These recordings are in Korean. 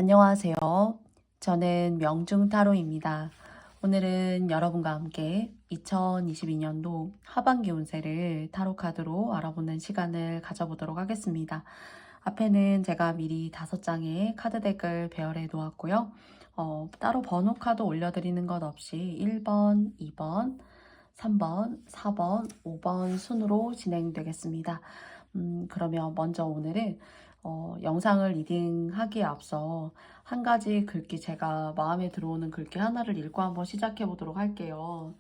안녕하세요. 저는 명중타로입니다. 오늘은 여러분과 함께 2022년도 하반기 운세를 타로 카드로 알아보는 시간을 가져보도록 하겠습니다. 앞에는 제가 미리 5장의 카드덱을 배열해 놓았고요. 따로 번호 카드 올려드리는 것 없이 1번, 2번, 3번, 4번, 5번 순으로 진행되겠습니다. 그러면 먼저 오늘은 영상을 리딩하기에 앞서 한 가지 글귀, 제가 마음에 들어오는 글귀 하나를 읽고 한번 시작해 보도록 할게요.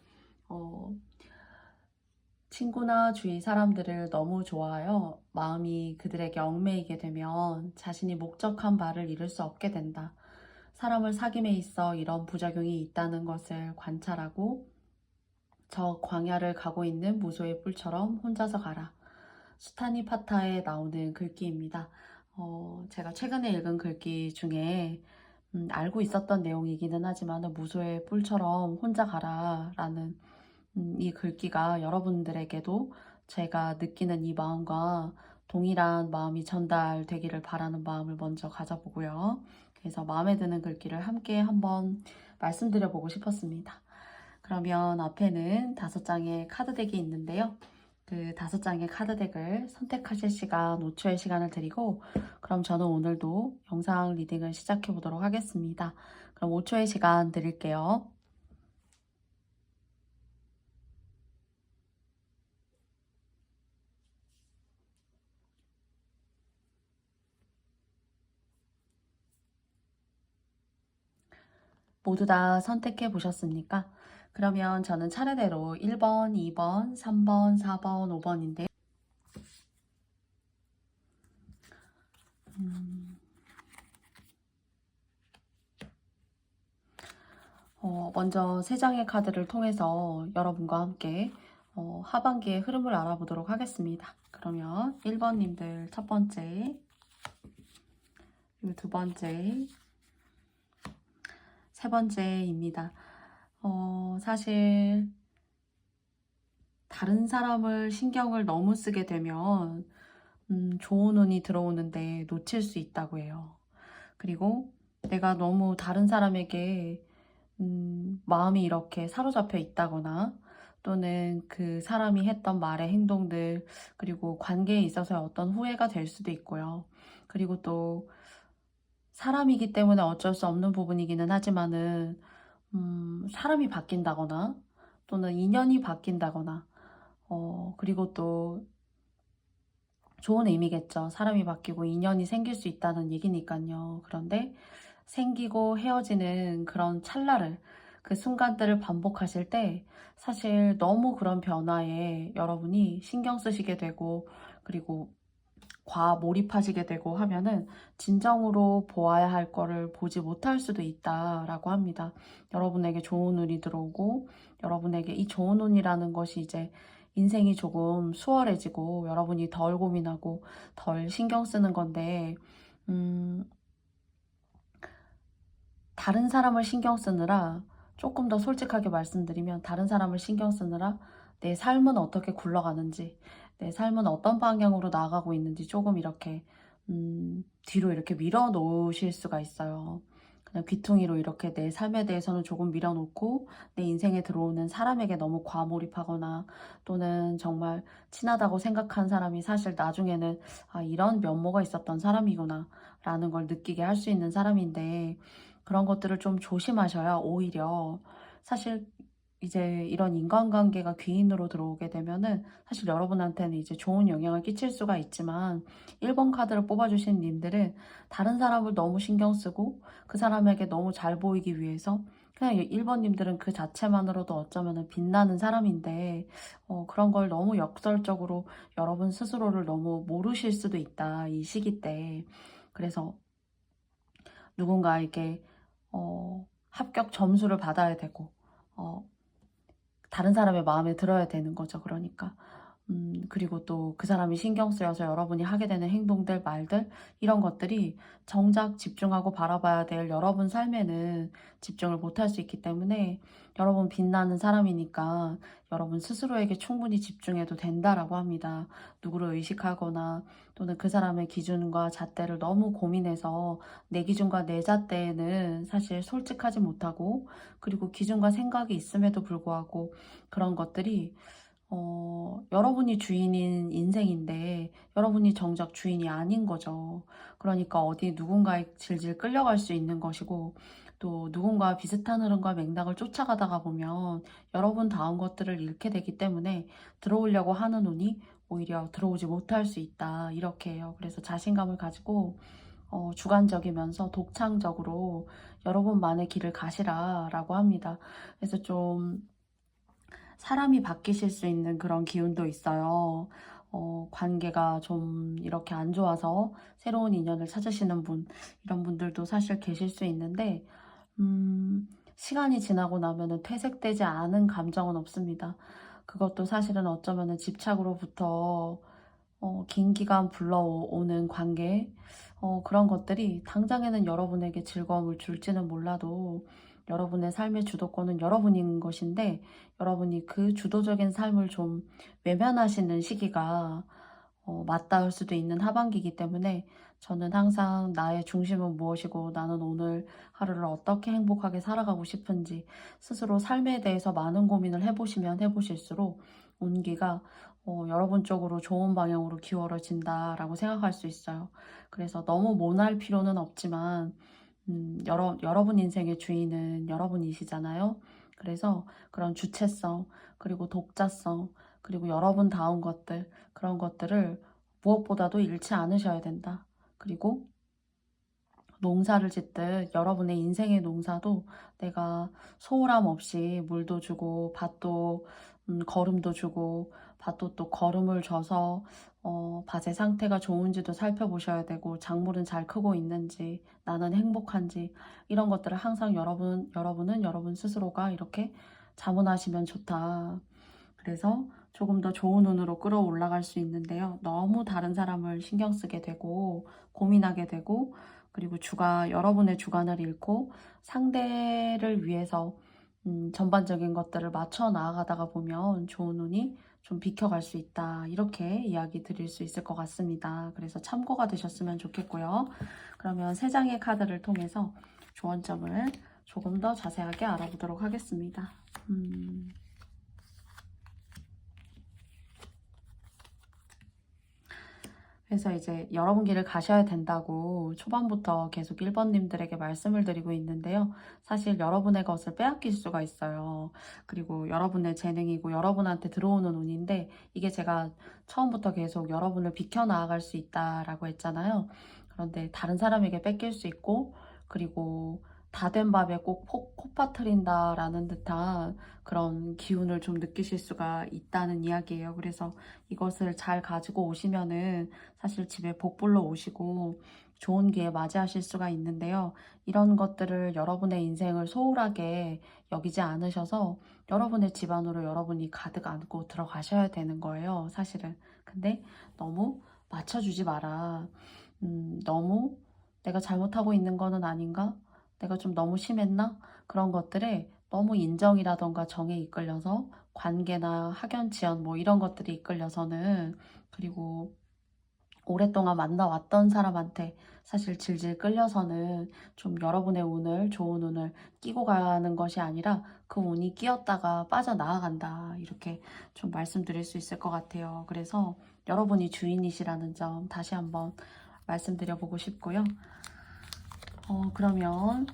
친구나 주위 사람들을 너무 좋아하여 마음이 그들에게 얽매이게 되면 자신이 목적한 바를 이룰 수 없게 된다. 사람을 사귐에 있어 이런 부작용이 있다는 것을 관찰하고 저 광야를 가고 있는 무소의 뿔처럼 혼자서 가라. 수타니 파타에 나오는 글귀입니다. 제가 최근에 읽은 글귀 중에 알고 있었던 내용이기는 하지만 무소의 뿔처럼 혼자 가라 라는 이 글귀가 여러분들에게도 제가 느끼는 이 마음과 동일한 마음이 전달되기를 바라는 마음을 먼저 가져보고요. 그래서 마음에 드는 글귀를 함께 한번 말씀드려보고 싶었습니다. 그러면 앞에는 5장의 카드덱이 있는데요. 그 5장의 카드덱을 선택하실 시간, 5초의 시간을 드리고, 그럼 저는 오늘도 영상 리딩을 시작해 보도록 하겠습니다. 그럼 5초의 시간 드릴게요. 모두 다 선택해 보셨습니까? 그러면 저는 차례대로 1번, 2번, 3번, 4번, 5번인데 먼저 3장의 카드를 통해서 여러분과 함께 하반기의 흐름을 알아보도록 하겠습니다. 그러면 1번님들 첫 번째, 그리고 두 번째, 세 번째입니다. 사실 다른 사람을 신경을 너무 쓰게 되면 좋은 운이 들어오는데 놓칠 수 있다고 해요. 그리고 내가 너무 다른 사람에게 마음이 이렇게 사로잡혀 있다거나 또는 그 사람이 했던 말의 행동들 그리고 관계에 있어서의 어떤 후회가 될 수도 있고요. 그리고 또 사람이기 때문에 어쩔 수 없는 부분이기는 하지만은 사람이 바뀐다거나 또는 인연이 바뀐다거나 그리고 또 좋은 의미겠죠. 사람이 바뀌고 인연이 생길 수 있다는 얘기니까요. 그런데 생기고 헤어지는 그런 찰나를, 그 순간들을 반복하실 때 사실 너무 그런 변화에 여러분이 신경 쓰시게 되고 그리고 과몰입하시게 되고 하면은 진정으로 보아야 할 거를 보지 못할 수도 있다라고 합니다. 여러분에게 좋은 운이 들어오고 여러분에게 이 좋은 운이라는 것이 이제 인생이 조금 수월해지고 여러분이 덜 고민하고 덜 신경 쓰는 건데 다른 사람을 신경 쓰느라, 조금 더 솔직하게 말씀드리면 다른 사람을 신경 쓰느라 내 삶은 어떻게 굴러가는지, 내 삶은 어떤 방향으로 나아가고 있는지 조금 이렇게 뒤로 이렇게 밀어 놓으실 수가 있어요. 그냥 귀퉁이로 이렇게 내 삶에 대해서는 조금 밀어놓고 내 인생에 들어오는 사람에게 너무 과몰입하거나 또는 정말 친하다고 생각한 사람이 사실 나중에는 아, 이런 면모가 있었던 사람이구나 라는 걸 느끼게 할 수 있는 사람인데, 그런 것들을 좀 조심하셔야 오히려 사실 이제 이런 인간관계가 귀인으로 들어오게 되면은 사실 여러분한테는 이제 좋은 영향을 끼칠 수가 있지만 1번 카드를 뽑아주신 님들은 다른 사람을 너무 신경 쓰고 그 사람에게 너무 잘 보이기 위해서 그냥 1번님들은 그 자체만으로도 어쩌면 빛나는 사람인데 그런 걸 너무 역설적으로 여러분 스스로를 너무 모르실 수도 있다, 이 시기 때. 그래서 누군가에게 합격 점수를 받아야 되고 다른 사람의 마음에 들어야 되는 거죠. 그러니까 그리고 또 그 사람이 신경 쓰여서 여러분이 하게 되는 행동들, 말들 이런 것들이 정작 집중하고 바라봐야 될 여러분 삶에는 집중을 못할 수 있기 때문에 여러분 빛나는 사람이니까 여러분 스스로에게 충분히 집중해도 된다라고 합니다. 누구를 의식하거나 또는 그 사람의 기준과 잣대를 너무 고민해서 내 기준과 내 잣대에는 사실 솔직하지 못하고 그리고 기준과 생각이 있음에도 불구하고 그런 것들이 여러분이 주인인 인생인데 여러분이 정작 주인이 아닌 거죠. 그러니까 어디 누군가에 질질 끌려갈 수 있는 것이고 또 누군가 비슷한 흐름과 맥락을 쫓아가다가 보면 여러분다운 것들을 잃게 되기 때문에 들어오려고 하는 운이 오히려 들어오지 못할 수 있다. 이렇게 해요. 그래서 자신감을 가지고 주관적이면서 독창적으로 여러분만의 길을 가시라라고 합니다. 그래서 좀 사람이 바뀌실 수 있는 그런 기운도 있어요. 관계가 좀 이렇게 안 좋아서 새로운 인연을 찾으시는 분, 이런 분들도 사실 계실 수 있는데, 시간이 지나고 나면은 퇴색되지 않은 감정은 없습니다. 그것도 사실은 어쩌면은 집착으로부터 긴 기간 불러오는 관계, 그런 것들이 당장에는 여러분에게 즐거움을 줄지는 몰라도 여러분의 삶의 주도권은 여러분인 것인데 여러분이 그 주도적인 삶을 좀 외면하시는 시기가 맞닿을 수도 있는 하반기이기 때문에 저는 항상 나의 중심은 무엇이고 나는 오늘 하루를 어떻게 행복하게 살아가고 싶은지 스스로 삶에 대해서 많은 고민을 해보시면 해보실수록 운기가 여러분 쪽으로 좋은 방향으로 기울어진다라고 생각할 수 있어요. 그래서 너무 모날 필요는 없지만 여러분 인생의 주인은 여러분이시잖아요. 그래서 그런 주체성, 그리고 독자성, 그리고 여러분다운 것들, 그런 것들을 무엇보다도 잃지 않으셔야 된다. 그리고 농사를 짓듯 여러분의 인생의 농사도 내가 소홀함 없이 물도 주고 밭도 거름도 주고 밭도 또 거름을 줘서 밭의 상태가 좋은지도 살펴보셔야 되고 작물은 잘 크고 있는지 나는 행복한지 이런 것들을 항상 여러분은 여러분 스스로가 이렇게 자문하시면 좋다. 그래서 조금 더 좋은 운으로 끌어올라갈 수 있는데요. 너무 다른 사람을 신경 쓰게 되고 고민하게 되고 그리고 여러분의 주관을 잃고 상대를 위해서 전반적인 것들을 맞춰 나아가다가 보면 좋은 운이 좀 비켜갈 수 있다. 이렇게 이야기 드릴 수 있을 것 같습니다. 그래서 참고가 되셨으면 좋겠고요. 그러면 세 장의 카드를 통해서 조언점을 조금 더 자세하게 알아보도록 하겠습니다. 그래서 이제 여러분 길을 가셔야 된다고 초반부터 계속 1번님들에게 말씀을 드리고 있는데요. 사실 여러분의 것을 빼앗길 수가 있어요. 그리고 여러분의 재능이고 여러분한테 들어오는 운인데 이게 제가 처음부터 계속 여러분을 비켜나갈 수 있다라고 했잖아요. 그런데 다른 사람에게 뺏길 수 있고 그리고 다 된 밥에 꼭 코 빠트린다라는 듯한 그런 기운을 좀 느끼실 수가 있다는 이야기예요. 그래서 이것을 잘 가지고 오시면은 사실 집에 복불러 오시고 좋은 기회 맞이하실 수가 있는데요. 이런 것들을 여러분의 인생을 소홀하게 여기지 않으셔서 여러분의 집안으로 여러분이 가득 안고 들어가셔야 되는 거예요. 사실은. 근데 너무 맞춰주지 마라. 너무 내가 잘못하고 있는 거는 아닌가? 내가 좀 너무 심했나? 그런 것들에 너무 인정이라던가 정에 이끌려서 관계나 학연, 지연 뭐 이런 것들이 이끌려서는 그리고 오랫동안 만나왔던 사람한테 사실 질질 끌려서는 좀 여러분의 운을, 좋은 운을 끼고 가는 것이 아니라 그 운이 끼었다가 빠져나간다. 이렇게 좀 말씀드릴 수 있을 것 같아요. 그래서 여러분이 주인이시라는 점 다시 한번 말씀드려보고 싶고요. 그러면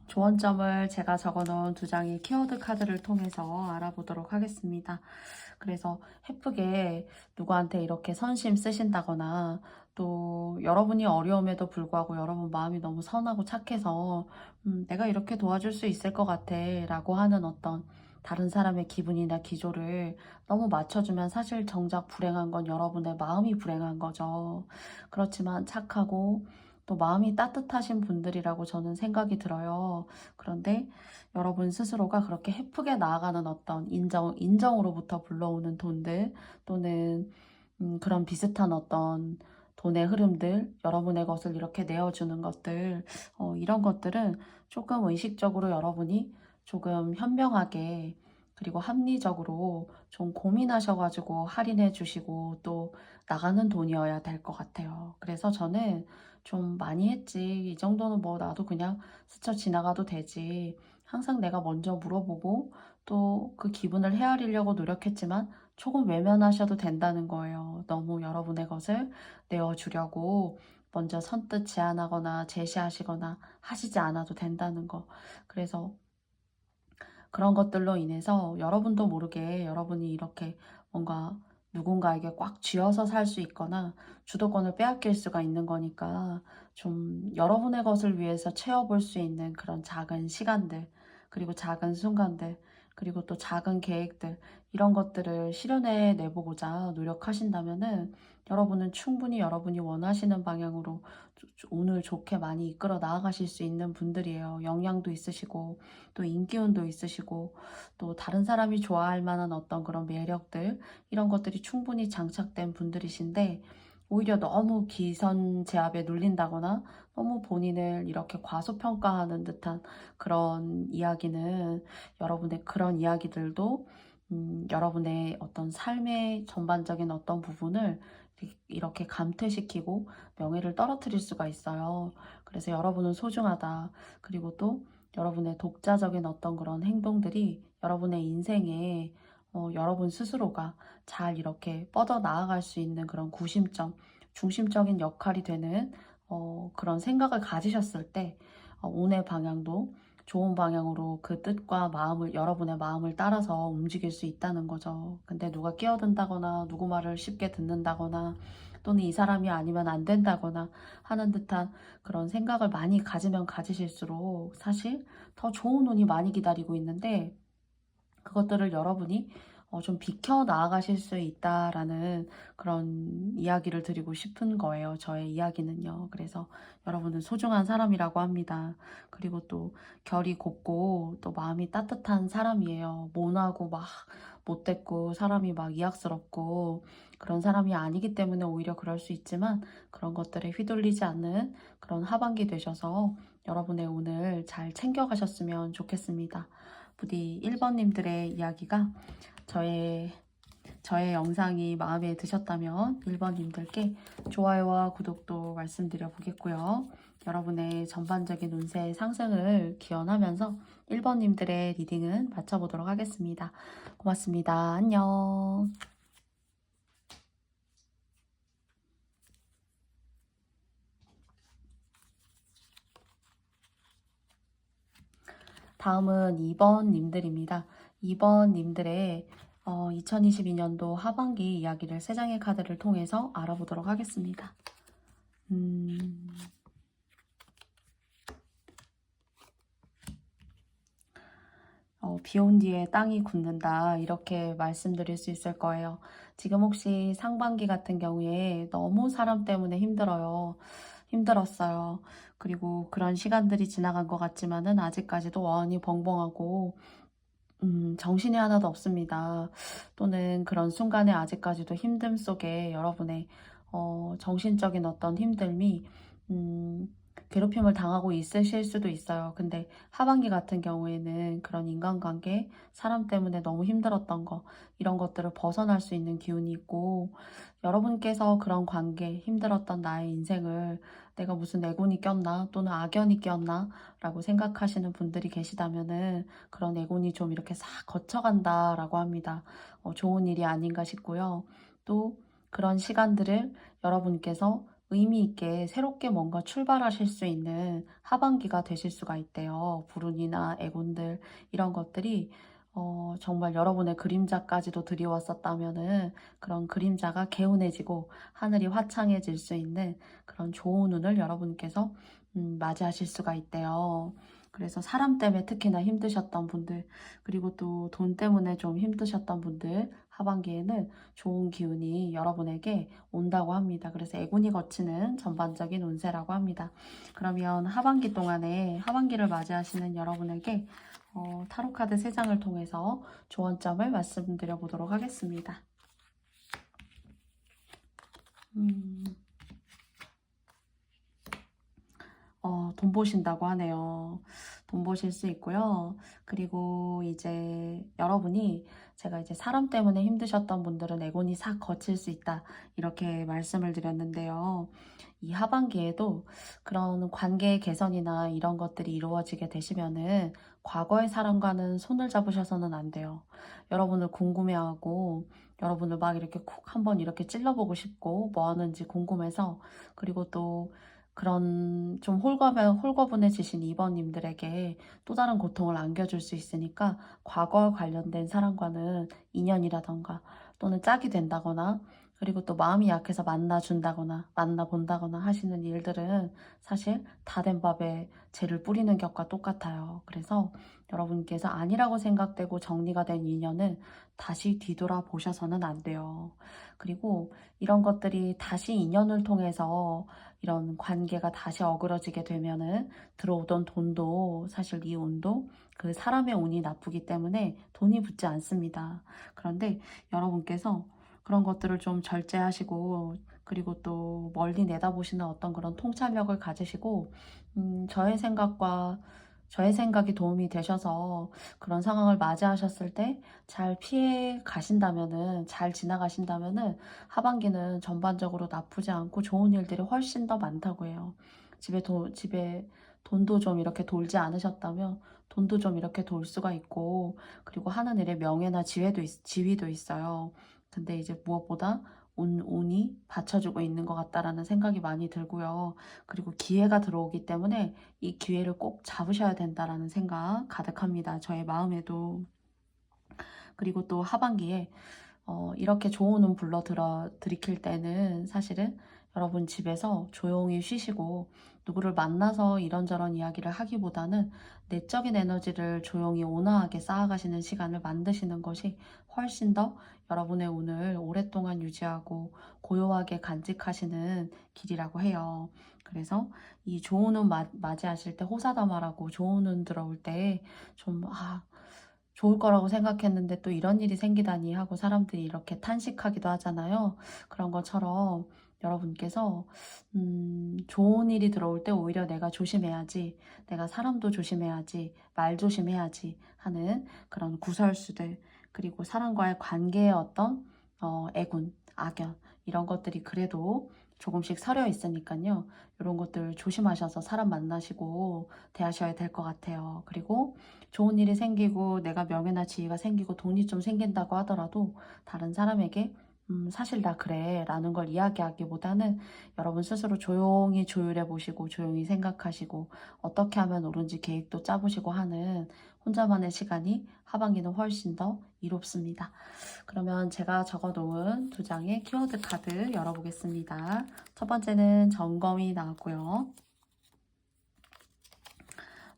조언점을 제가 적어놓은 두 장의 키워드 카드를 통해서 알아보도록 하겠습니다. 그래서 예쁘게 누구한테 이렇게 선심 쓰신다거나 또 여러분이 어려움에도 불구하고 여러분 마음이 너무 선하고 착해서 내가 이렇게 도와줄 수 있을 것 같아 라고 하는 어떤 다른 사람의 기분이나 기조를 너무 맞춰주면 사실 정작 불행한 건 여러분의 마음이 불행한 거죠. 그렇지만 착하고 또 마음이 따뜻하신 분들이라고 저는 생각이 들어요. 그런데 여러분 스스로가 그렇게 헤프게 나아가는 어떤 인정으로부터 불러오는 돈들, 또는 그런 비슷한 어떤 돈의 흐름들, 여러분의 것을 이렇게 내어주는 것들, 이런 것들은 조금 의식적으로 여러분이 조금 현명하게, 그리고 합리적으로 좀 고민하셔가지고 할인해 주시고 또 나가는 돈이어야 될 것 같아요. 그래서 저는 좀 많이 했지, 이 정도는 뭐 나도 그냥 스쳐 지나가도 되지, 항상 내가 먼저 물어보고 또 그 기분을 헤아리려고 노력했지만 조금 외면하셔도 된다는 거예요. 너무 여러분의 것을 내어주려고 먼저 선뜻 제안하거나 제시하시거나 하시지 않아도 된다는 거. 그래서 그런 것들로 인해서 여러분도 모르게 여러분이 이렇게 뭔가 누군가에게 꽉 쥐어서 살 수 있거나 주도권을 빼앗길 수가 있는 거니까, 좀 여러분의 것을 위해서 채워볼 수 있는 그런 작은 시간들, 그리고 작은 순간들, 그리고 또 작은 계획들, 이런 것들을 실현해 내보고자 노력하신다면은 여러분은 충분히 여러분이 원하시는 방향으로 오늘 좋게 많이 이끌어 나아가실 수 있는 분들이에요. 역량도 있으시고 또 인기운도 있으시고 또 다른 사람이 좋아할 만한 어떤 그런 매력들, 이런 것들이 충분히 장착된 분들이신데, 오히려 너무 기선제압에 눌린다거나 너무 본인을 이렇게 과소평가하는 듯한 그런 이야기는, 여러분의 그런 이야기들도 여러분의 어떤 삶의 전반적인 어떤 부분을 이렇게 감퇴시키고 명예를 떨어뜨릴 수가 있어요. 그래서 여러분은 소중하다. 그리고 또 여러분의 독자적인 어떤 그런 행동들이 여러분의 인생에 여러분 스스로가 잘 이렇게 뻗어 나아갈 수 있는 그런 구심점, 중심적인 역할이 되는 그런 생각을 가지셨을 때 운의 방향도 좋은 방향으로 그 뜻과 마음을, 여러분의 마음을 따라서 움직일 수 있다는 거죠. 근데 누가 끼어든다거나 누구 말을 쉽게 듣는다거나 또는 이 사람이 아니면 안 된다거나 하는 듯한 그런 생각을 많이 가지면 가지실수록 사실 더 좋은 운이 많이 기다리고 있는데, 그것들을 여러분이 좀 비켜 나아가실 수 있다라는 그런 이야기를 드리고 싶은 거예요. 저의 이야기는요. 그래서 여러분은 소중한 사람이라고 합니다. 그리고 또 결이 곱고 또 마음이 따뜻한 사람이에요. 모나고 막 못됐고 사람이 막 이악스럽고 그런 사람이 아니기 때문에 오히려 그럴 수 있지만, 그런 것들에 휘둘리지 않는 그런 하반기 되셔서 여러분의 운을 잘 챙겨가셨으면 좋겠습니다. 부디 1번님들의 이야기가 저의 영상이 마음에 드셨다면 1번님들께 좋아요와 구독도 말씀드려 보겠고요. 여러분의 전반적인 운세 상승을 기원하면서 1번님들의 리딩은 마쳐보도록 하겠습니다. 고맙습니다. 안녕. 다음은 2번님들입니다. 2번님들의 2022년도 하반기 이야기를 3장의 카드를 통해서 알아보도록 하겠습니다. 비온 뒤에 땅이 굳는다, 이렇게 말씀드릴 수 있을 거예요. 지금 혹시 상반기 같은 경우에 너무 사람 때문에 힘들었어요. 그리고 그런 시간들이 지나간 것 같지만은 아직까지도 원이 벙벙하고 정신이 하나도 없습니다. 또는 그런 순간에 아직까지도 힘듦 속에 여러분의 정신적인 어떤 힘듦이 괴롭힘을 당하고 있으실 수도 있어요. 근데 하반기 같은 경우에는 그런 인간관계, 사람 때문에 너무 힘들었던 거, 이런 것들을 벗어날 수 있는 기운이 있고, 여러분께서 그런 관계, 힘들었던 나의 인생을 내가 무슨 애군이 꼈나 또는 악연이 꼈나 라고 생각하시는 분들이 계시다면은, 그런 애군이 좀 이렇게 싹 거쳐간다 라고 합니다. 좋은 일이 아닌가 싶고요. 또 그런 시간들을 여러분께서 의미 있게 새롭게 뭔가 출발하실 수 있는 하반기가 되실 수가 있대요. 불운이나 애군들, 이런 것들이 정말 여러분의 그림자까지도 드리웠었다면은 그런 그림자가 개운해지고 하늘이 화창해질 수 있는 그런 좋은 운을 여러분께서 맞이하실 수가 있대요. 그래서 사람 때문에 특히나 힘드셨던 분들, 그리고 또 돈 때문에 좀 힘드셨던 분들, 하반기에는 좋은 기운이 여러분에게 온다고 합니다. 그래서 애군이 거치는 전반적인 운세라고 합니다. 그러면 하반기 동안에 하반기를 맞이하시는 여러분에게 타로카드 3장을 통해서 조언점을 말씀드려 보도록 하겠습니다. 돈 버신다고 하네요. 돈 버실 수 있고요. 그리고 이제 여러분이 제가 이제 사람 때문에 힘드셨던 분들은 애곤이 싹 거칠 수 있다. 이렇게 말씀을 드렸는데요. 이 하반기에도 그런 관계 개선이나 이런 것들이 이루어지게 되시면은 과거의 사람과는 손을 잡으셔서는 안 돼요. 여러분을 궁금해하고 여러분을 막 이렇게 콕 한번 이렇게 찔러보고 싶고 뭐 하는지 궁금해서 그리고 또 그런 좀 홀거분해지신 2번님들에게 또 다른 고통을 안겨줄 수 있으니까 과거와 관련된 사람과는 인연이라던가 또는 짝이 된다거나 그리고 또 마음이 약해서 만나준다거나 만나본다거나 하시는 일들은 사실 다 된 밥에 재를 뿌리는 격과 똑같아요. 그래서 여러분께서 아니라고 생각되고 정리가 된 인연은 다시 뒤돌아보셔서는 안 돼요. 그리고 이런 것들이 다시 인연을 통해서 이런 관계가 다시 어그러지게 되면은 들어오던 돈도 사실 이 운도 그 사람의 운이 나쁘기 때문에 돈이 붙지 않습니다. 그런데 여러분께서 그런 것들을 좀 절제하시고 그리고 또 멀리 내다보시는 어떤 그런 통찰력을 가지시고 저의 생각이 도움이 되셔서 그런 상황을 맞이하셨을 때 잘 피해 가신다면은 잘 지나가신다면은 하반기는 전반적으로 나쁘지 않고 좋은 일들이 훨씬 더 많다고 해요. 집에 돈도 좀 이렇게 돌지 않으셨다면 돈도 좀 이렇게 돌 수가 있고 그리고 하는 일에 명예나 지위도 있어요. 근데 이제 무엇보다 운이 받쳐주고 있는 것 같다라는 생각이 많이 들고요. 그리고 기회가 들어오기 때문에 이 기회를 꼭 잡으셔야 된다라는 생각 가득합니다. 저의 마음에도. 그리고 또 하반기에 이렇게 좋은 운 들이킬 때는 사실은 여러분 집에서 조용히 쉬시고 누구를 만나서 이런저런 이야기를 하기보다는 내적인 에너지를 조용히 온화하게 쌓아가시는 시간을 만드시는 것이 훨씬 더 여러분의 운을 오랫동안 유지하고 고요하게 간직하시는 길이라고 해요. 그래서 이 좋은 운 맞이하실 때 호사다마라고 좋은 운 들어올 때 좀 좋을 거라고 생각했는데 또 이런 일이 생기다니 하고 사람들이 이렇게 탄식하기도 하잖아요. 그런 것처럼 여러분께서 좋은 일이 들어올 때 오히려 내가 조심해야지, 내가 사람도 조심해야지, 말 조심해야지 하는 그런 구설수들, 그리고 사람과의 관계의 어떤 애군, 악연 이런 것들이 그래도 조금씩 서려 있으니까요. 이런 것들 조심하셔서 사람 만나시고 대하셔야 될 것 같아요. 그리고 좋은 일이 생기고 내가 명예나 지위가 생기고 돈이 좀 생긴다고 하더라도 다른 사람에게 사실 나 그래 라는 걸 이야기하기보다는 여러분 스스로 조용히 조율해 보시고 조용히 생각하시고 어떻게 하면 옳은지 계획도 짜보시고 하는 혼자만의 시간이 하반기는 훨씬 더 이롭습니다. 그러면 제가 적어놓은 2장의 키워드 카드 열어보겠습니다. 첫 번째는 점검이 나왔고요.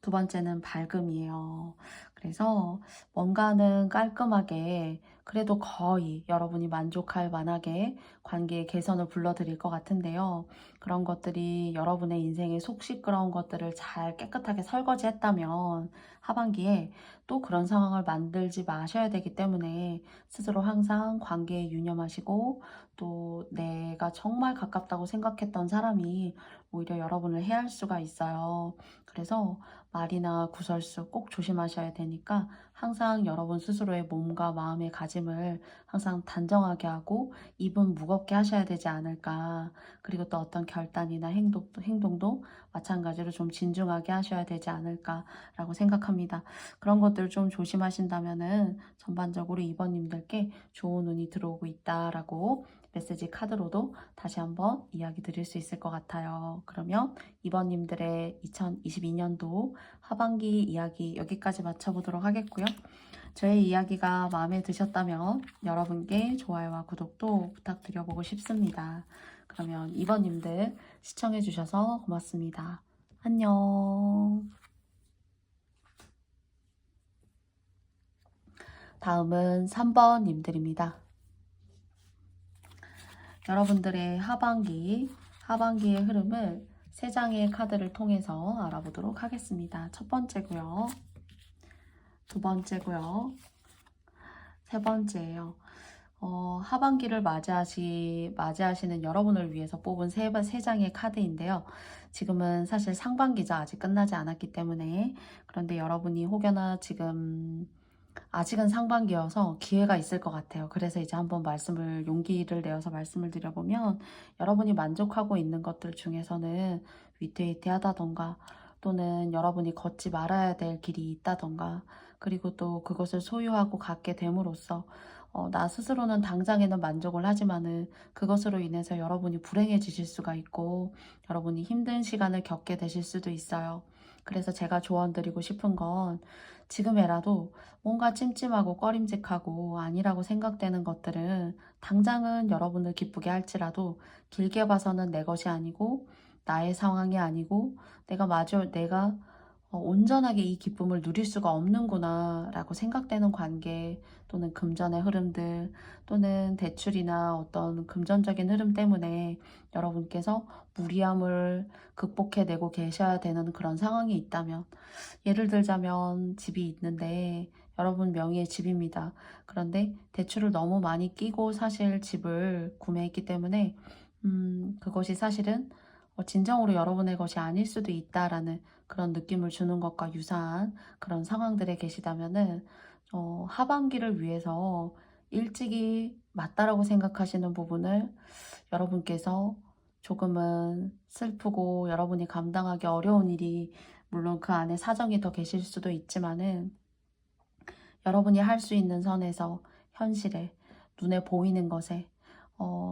두 번째는 밝음이에요. 그래서 뭔가는 깔끔하게 그래도 거의 여러분이 만족할 만하게 관계의 개선을 불러드릴 것 같은데요. 그런 것들이 여러분의 인생에 속 시끄러운 것들을 잘 깨끗하게 설거지했다면 하반기에 또 그런 상황을 만들지 마셔야 되기 때문에 스스로 항상 관계에 유념하시고 또 내가 정말 가깝다고 생각했던 사람이 오히려 여러분을 해할 수가 있어요. 그래서 말이나 구설수 꼭 조심하셔야 되니까 항상 여러분 스스로의 몸과 마음의 가짐을 항상 단정하게 하고 입은 무겁게 하셔야 되지 않을까. 그리고 또 어떤 결단이나 행동도 마찬가지로 좀 진중하게 하셔야 되지 않을까라고 생각합니다. 그런 것들을 좀 조심하신다면은 전반적으로 2번님들께 좋은 운이 들어오고 있다라고 메시지 카드로도 다시 한번 이야기 드릴 수 있을 것 같아요. 그러면 2번님들의 2022년도 하반기 이야기 여기까지 마쳐보도록 하겠고요. 저의 이야기가 마음에 드셨다면 여러분께 좋아요와 구독도 부탁드려보고 싶습니다. 그러면 2번님들 시청해주셔서 고맙습니다. 안녕. 다음은 3번 님들입니다. 여러분들의 하반기의 흐름을 3장의 카드를 통해서 알아보도록 하겠습니다. 첫 번째고요. 두 번째고요. 세 번째예요. 하반기를 맞이하시는 여러분을 위해서 뽑은 세 장의 카드인데요. 지금은 사실 상반기죠. 아직 끝나지 않았기 때문에. 그런데 여러분이 혹여나 지금 아직은 상반기여서 기회가 있을 것 같아요. 그래서 이제 한번 용기를 내어서 말씀을 드려보면, 여러분이 만족하고 있는 것들 중에서는 위태위태하다던가, 또는 여러분이 걷지 말아야 될 길이 있다던가, 그리고 또 그것을 소유하고 갖게 됨으로써 나 스스로는 당장에는 만족을 하지만은 그것으로 인해서 여러분이 불행해지실 수가 있고, 여러분이 힘든 시간을 겪게 되실 수도 있어요. 그래서 제가 조언드리고 싶은 건, 지금에라도 뭔가 찜찜하고 꺼림직하고 아니라고 생각되는 것들은 당장은 여러분을 기쁘게 할지라도 길게 봐서는 내 것이 아니고 나의 상황이 아니고 내가 온전하게 이 기쁨을 누릴 수가 없는구나 라고 생각되는 관계, 또는 금전의 흐름들, 또는 대출이나 어떤 금전적인 흐름 때문에 여러분께서 무리함을 극복해내고 계셔야 되는 그런 상황이 있다면, 예를 들자면 집이 있는데 여러분 명의의 집입니다. 그런데 대출을 너무 많이 끼고 사실 집을 구매했기 때문에 그것이 사실은 진정으로 여러분의 것이 아닐 수도 있다라는 그런 느낌을 주는 것과 유사한 그런 상황들에 계시다면은, 하반기를 위해서 일찍이 맞다라고 생각하시는 부분을 여러분께서 조금은 슬프고 여러분이 감당하기 어려운 일이, 물론 그 안에 사정이 더 계실 수도 있지만은, 여러분이 할 수 있는 선에서 현실에, 눈에 보이는 것에,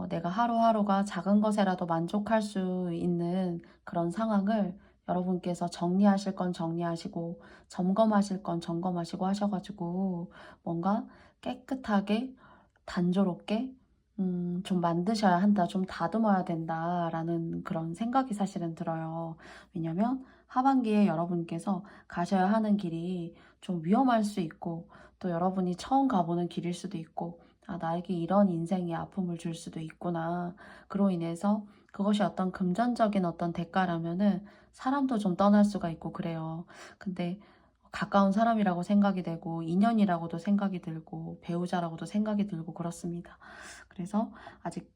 내가 하루하루가 작은 것에라도 만족할 수 있는 그런 상황을 여러분께서 정리하실 건 정리하시고 점검하실 건 점검하시고 하셔가지고, 뭔가 깨끗하게 단조롭게 좀 만드셔야 한다, 좀 다듬어야 된다라는 그런 생각이 사실은 들어요. 왜냐면 하반기에 여러분께서 가셔야 하는 길이 좀 위험할 수 있고, 또 여러분이 처음 가보는 길일 수도 있고, 나에게 이런 인생의 아픔을 줄 수도 있구나. 그로 인해서 그것이 어떤 금전적인 어떤 대가라면은 사람도 좀 떠날 수가 있고 그래요. 근데 가까운 사람이라고 생각이 되고 인연이라고도 생각이 들고 배우자라고도 생각이 들고 그렇습니다. 그래서 아직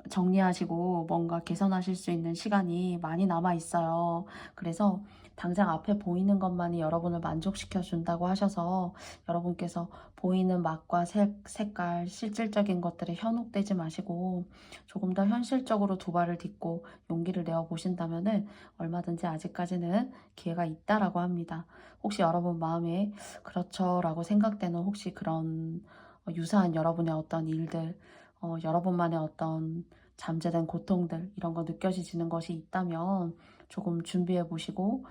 정리하시고 뭔가 개선하실 수 있는 시간이 많이 남아 있어요. 그래서 당장 앞에 보이는 것만이 여러분을 만족시켜 준다고 하셔서 여러분께서 보이는 맛과 색깔, 실질적인 것들에 현혹되지 마시고 조금 더 현실적으로 두 발을 딛고 용기를 내어 보신다면은 얼마든지 아직까지는 기회가 있다라고 합니다. 혹시 여러분 마음에 그렇죠 라고 생각되는 혹시 그런 유사한 여러분의 어떤 일들, 여러분만의 어떤 잠재된 고통들, 이런 거 느껴지시는 것이 있다면 조금 준비해 보시고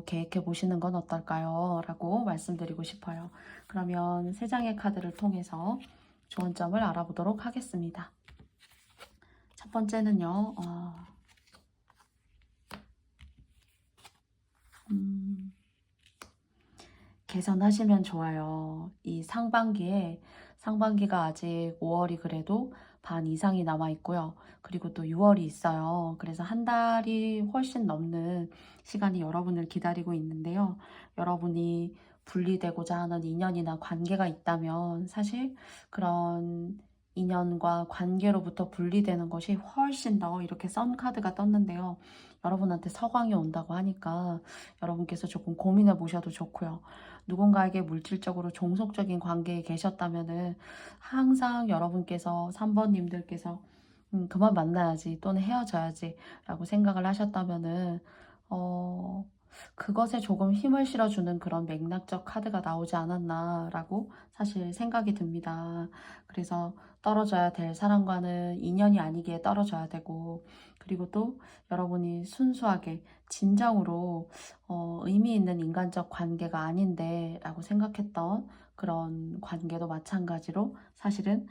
계획해 보시는 건 어떨까요? 라고 말씀드리고 싶어요. 그러면 3장의 카드를 통해서 조언점을 알아보도록 하겠습니다. 첫 번째는요, 개선하시면 좋아요. 이 상반기가 아직 5월이 그래도 반 이상이 남아 있고요. 그리고 또 6월이 있어요. 그래서 한 달이 훨씬 넘는 시간이 여러분을 기다리고 있는데요. 여러분이 분리되고자 하는 인연이나 관계가 있다면 사실 그런 인연과 관계로부터 분리되는 것이 훨씬 더, 이렇게 썬 카드가 떴는데요. 여러분한테 서광이 온다고 하니까 여러분께서 조금 고민해 보셔도 좋고요. 누군가에게 물질적으로 종속적인 관계에 계셨다면은 항상 여러분께서 3번님들께서 그만 만나야지 또는 헤어져야지 라고 생각을 하셨다면은 그것에 조금 힘을 실어주는 그런 맥락적 카드가 나오지 않았나 라고 사실 생각이 듭니다. 그래서 떨어져야 될 사람과는 인연이 아니기에 떨어져야 되고, 그리고 또 여러분이 순수하게 진정으로 의미 있는 인간적 관계가 아닌데 라고 생각했던 그런 관계도 마찬가지로 사실은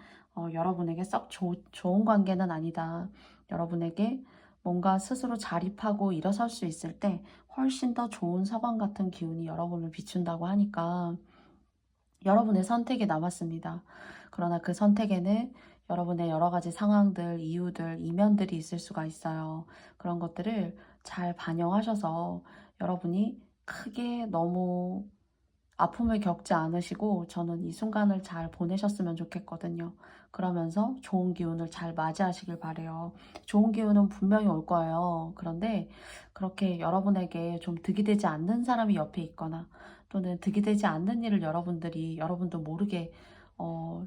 여러분에게 썩 좋은 관계는 아니다. 여러분에게 뭔가 스스로 자립하고 일어설 수 있을 때 훨씬 더 좋은 서광 같은 기운이 여러분을 비춘다고 하니까 여러분의 선택이 남았습니다. 그러나 그 선택에는 여러분의 여러 가지 상황들, 이유들, 이면들이 있을 수가 있어요. 그런 것들을 잘 반영하셔서 여러분이 크게 너무 아픔을 겪지 않으시고 저는 이 순간을 잘 보내셨으면 좋겠거든요. 그러면서 좋은 기운을 잘 맞이하시길 바래요. 좋은 기운은 분명히 올 거예요. 그런데 그렇게 여러분에게 좀 득이 되지 않는 사람이 옆에 있거나 또는 득이 되지 않는 일을 여러분도 모르게 어,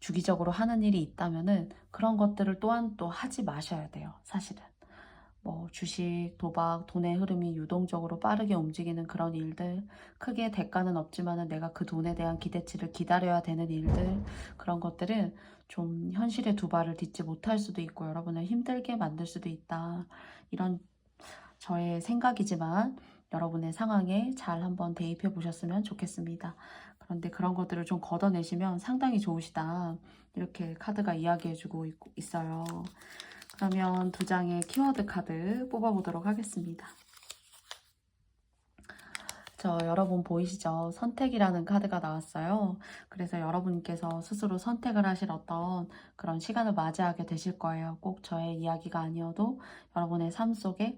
주기적으로 하는 일이 있다면은 그런 것들을 또한 또 하지 마셔야 돼요. 사실은. 뭐 주식, 도박, 돈의 흐름이 유동적으로 빠르게 움직이는 그런 일들, 크게 대가는 없지만은 내가 그 돈에 대한 기대치를 기다려야 되는 일들, 그런 것들은 좀 현실에 두 발을 딛지 못할 수도 있고 여러분을 힘들게 만들 수도 있다. 이런 저의 생각이지만 여러분의 상황에 잘 한번 대입해 보셨으면 좋겠습니다. 그런데 그런 것들을 좀 걷어내시면 상당히 좋으시다. 이렇게 카드가 이야기해주고 있어요. 그러면 두 장의 키워드 카드 뽑아보도록 하겠습니다. 여러분 보이시죠? 선택이라는 카드가 나왔어요. 그래서 여러분께서 스스로 선택을 하실 어떤 그런 시간을 맞이하게 되실 거예요. 꼭 저의 이야기가 아니어도 여러분의 삶 속에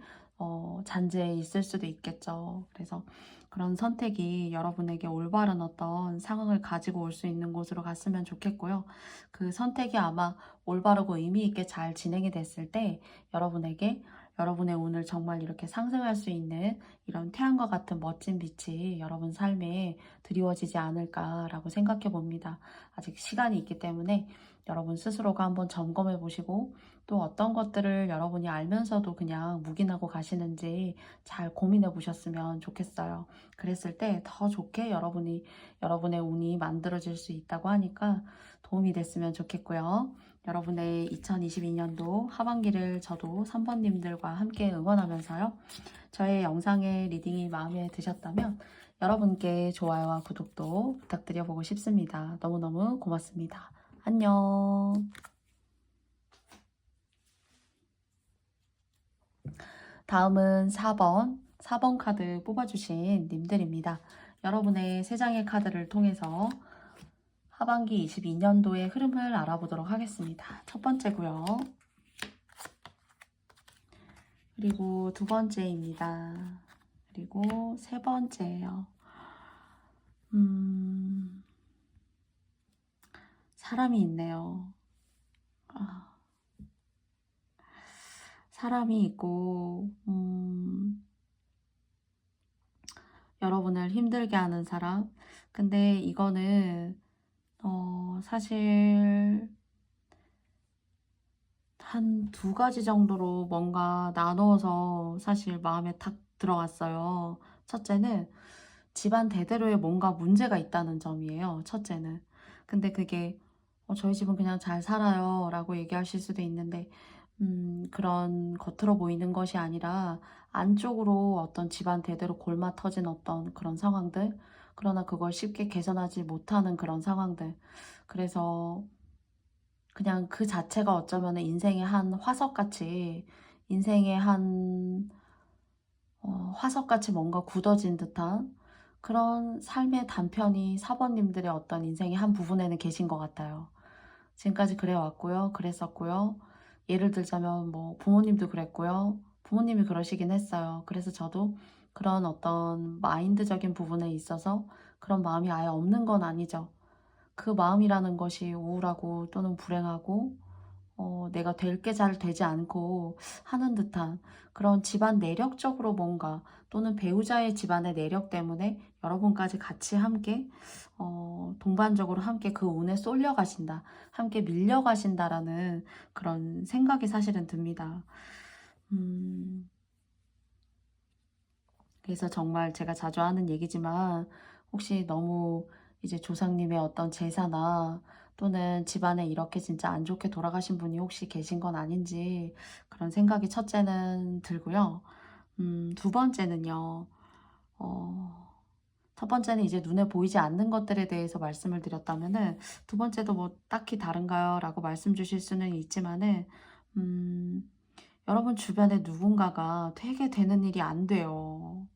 잔재해 있을 수도 있겠죠. 그래서 그런 선택이 여러분에게 올바른 어떤 상황을 가지고 올 수 있는 곳으로 갔으면 좋겠고요. 그 선택이 아마 올바르고 의미 있게 잘 진행이 됐을 때 여러분에게 여러분의 운을 정말 이렇게 상승할 수 있는 이런 태양과 같은 멋진 빛이 여러분 삶에 드리워지지 않을까라고 생각해 봅니다. 아직 시간이 있기 때문에 여러분 스스로가 한번 점검해 보시고 또 어떤 것들을 여러분이 알면서도 그냥 묵인하고 가시는지 잘 고민해 보셨으면 좋겠어요. 그랬을 때 더 좋게 여러분의 운이 만들어질 수 있다고 하니까 도움이 됐으면 좋겠고요. 여러분의 2022년도 하반기를 저도 3번님들과 함께 응원하면서요. 저의 영상의 리딩이 마음에 드셨다면 여러분께 좋아요와 구독도 부탁드려보고 싶습니다. 너무너무 고맙습니다. 안녕. 다음은 4번 카드 뽑아주신 님들입니다. 여러분의 3장의 카드를 통해서 하반기 22년도의 흐름을 알아보도록 하겠습니다. 첫 번째고요. 그리고 두 번째입니다. 그리고 세 번째예요. 사람이 있네요. 사람이 있고 여러분을 힘들게 하는 사람. 근데 이거는 사실 한 2가지 정도로 뭔가 나누어서 사실 마음에 탁 들어왔어요. 첫째는 집안 대대로에 뭔가 문제가 있다는 점이에요. 첫째는. 근데 그게 저희 집은 그냥 잘 살아요 라고 얘기하실 수도 있는데 그런 겉으로 보이는 것이 아니라 안쪽으로 어떤 집안 대대로 골마 터진 어떤 그런 상황들, 그러나 그걸 쉽게 개선하지 못하는 그런 상황들. 그래서 그냥 그 자체가 어쩌면 인생의 한 화석같이 화석같이 뭔가 굳어진 듯한 그런 삶의 단편이 사번님들의 어떤 인생의 한 부분에는 계신 것 같아요. 지금까지 그래왔고요. 그랬었고요. 예를 들자면 뭐 부모님도 그랬고요. 부모님이 그러시긴 했어요. 그래서 저도 그런 어떤 마인드적인 부분에 있어서 그런 마음이 아예 없는 건 아니죠. 그 마음이라는 것이 우울하고 또는 불행하고 내가 될 게 잘 되지 않고 하는 듯한 그런 집안 내력적으로 뭔가 또는 배우자의 집안의 내력 때문에 여러분까지 같이 함께 동반적으로 함께 그 운에 쏠려 가신다, 함께 밀려 가신다라는 그런 생각이 사실은 듭니다. 그래서 정말 제가 자주 하는 얘기지만 혹시 너무 이제 조상님의 어떤 제사나 또는 집안에 이렇게 진짜 안 좋게 돌아가신 분이 혹시 계신 건 아닌지 그런 생각이 첫째는 들고요. 두 번째는요. 첫 번째는 이제 눈에 보이지 않는 것들에 대해서 말씀을 드렸다면은 두 번째도 뭐 딱히 다른가요? 라고 말씀 주실 수는 있지만은 여러분 주변에 누군가가 되게 되는 일이 안 돼요.